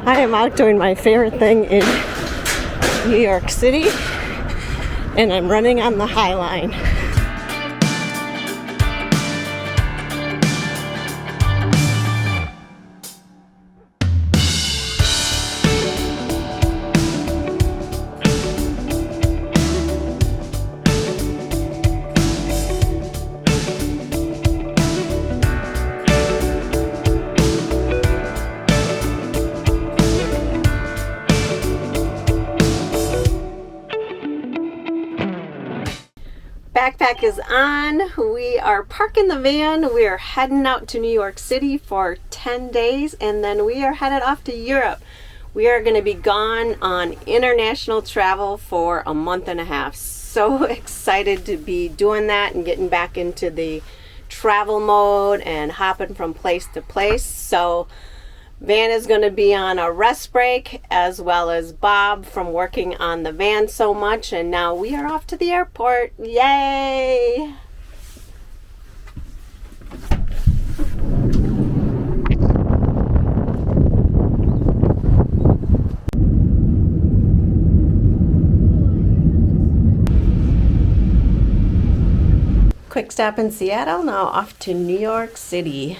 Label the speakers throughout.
Speaker 1: I am out doing my favorite thing in New York City, and I'm running on the High Line. Backpack is on. We are parking the van. We are heading out to New York City for 10 days and then we are headed off to Europe. We are going to be gone on international travel for a month and a half. So excited to be doing that and getting back into the travel mode and hopping from place to place. So van is going to be on a rest break, as well as Bob from working on the van so much, and now we are off to the airport. Yay! Quick stop in Seattle, now off to New York City.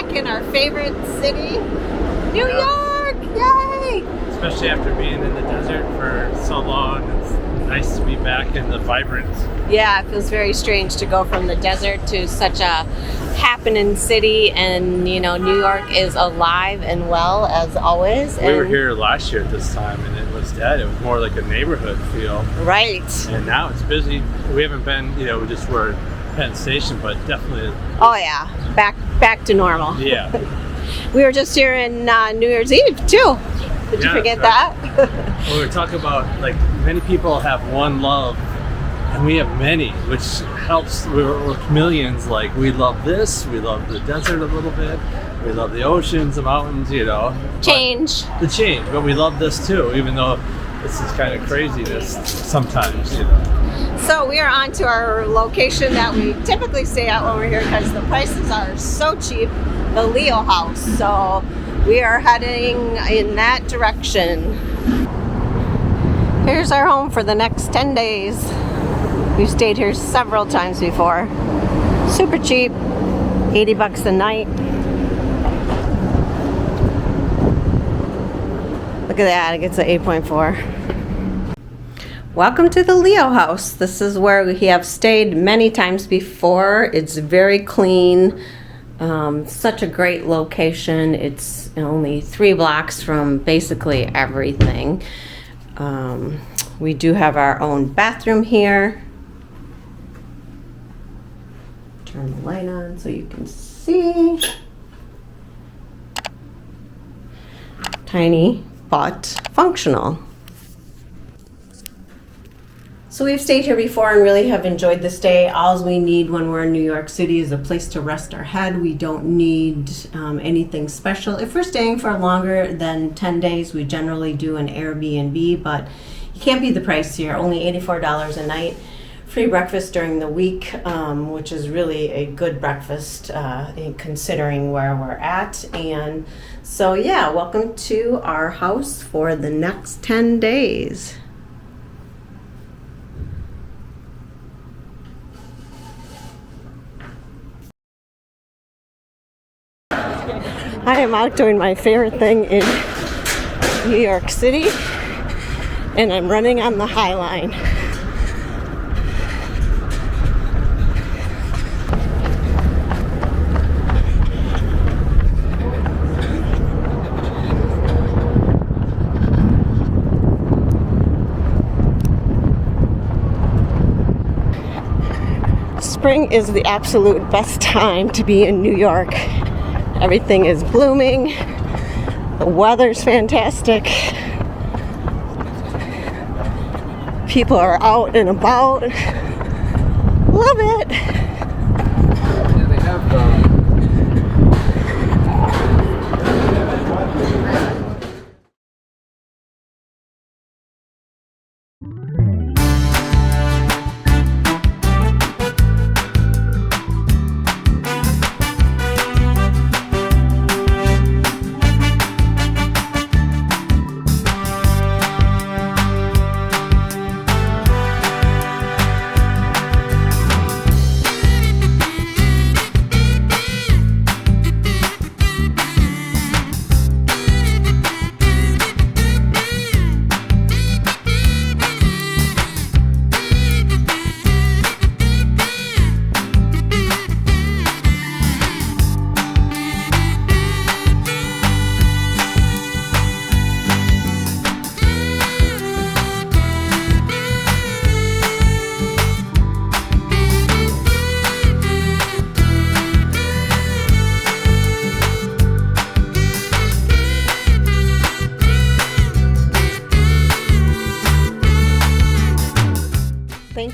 Speaker 1: In our favorite city, New York! Yay!
Speaker 2: Especially after being in the desert for so long, it's nice to be back in the vibrant.
Speaker 1: Yeah, it feels very strange to go from the desert to such a happening city, and you know, New York is alive and well as always.
Speaker 2: We were here last year at this time and it was dead. It was more like a neighborhood feel.
Speaker 1: Right.
Speaker 2: And now it's busy. We haven't been, we just were at Penn Station, but definitely.
Speaker 1: Oh yeah, back to normal.
Speaker 2: Yeah.
Speaker 1: We were just here in New Year's Eve too. Did you forget that?
Speaker 2: Well, we were talking about like many people have one love and we have many, which helps. We're chameleons. Like we love this, we love the desert a little bit, we love the oceans, the mountains,
Speaker 1: Change.
Speaker 2: The change, but we love this too, even though this is kind of craziness sometimes,
Speaker 1: So we are on to our location that we typically stay at when we're here because the prices are so cheap, the Leo House. So we are heading in that direction. Here's our home for the next 10 days. We've stayed here several times before. Super cheap, $80 a night. Look at that, it gets an 8.4. Welcome to the Leo House. This is where we have stayed many times before. It's very clean. Such a great location. It's only 3 blocks from basically everything. We do have our own bathroom here. Turn the light on so you can see. Tiny but functional. So we've stayed here before and really have enjoyed the stay. All we need when we're in New York City is a place to rest our head. We don't need anything special. If we're staying for longer than 10 days, we generally do an Airbnb, but you can't beat the price here. Only $84 a night. Free breakfast during the week, which is really a good breakfast considering where we're at. And so yeah, welcome to our house for the next 10 days. I am out doing my favorite thing in New York City, and I'm running on the High Line. Spring is the absolute best time to be in New York. Everything is blooming. The weather's fantastic. People are out and about. Love it.
Speaker 3: Yeah, they have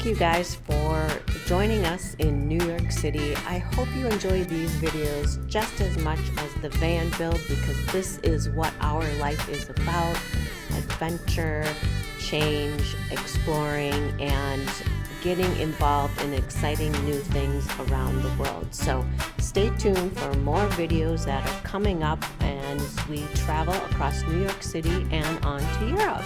Speaker 1: thank you guys for joining us in New York City. I hope you enjoy these videos just as much as the van build, because this is what our life is about: adventure, change, exploring, and getting involved in exciting new things around the world. So stay tuned for more videos that are coming up as we travel across New York City and on to Europe.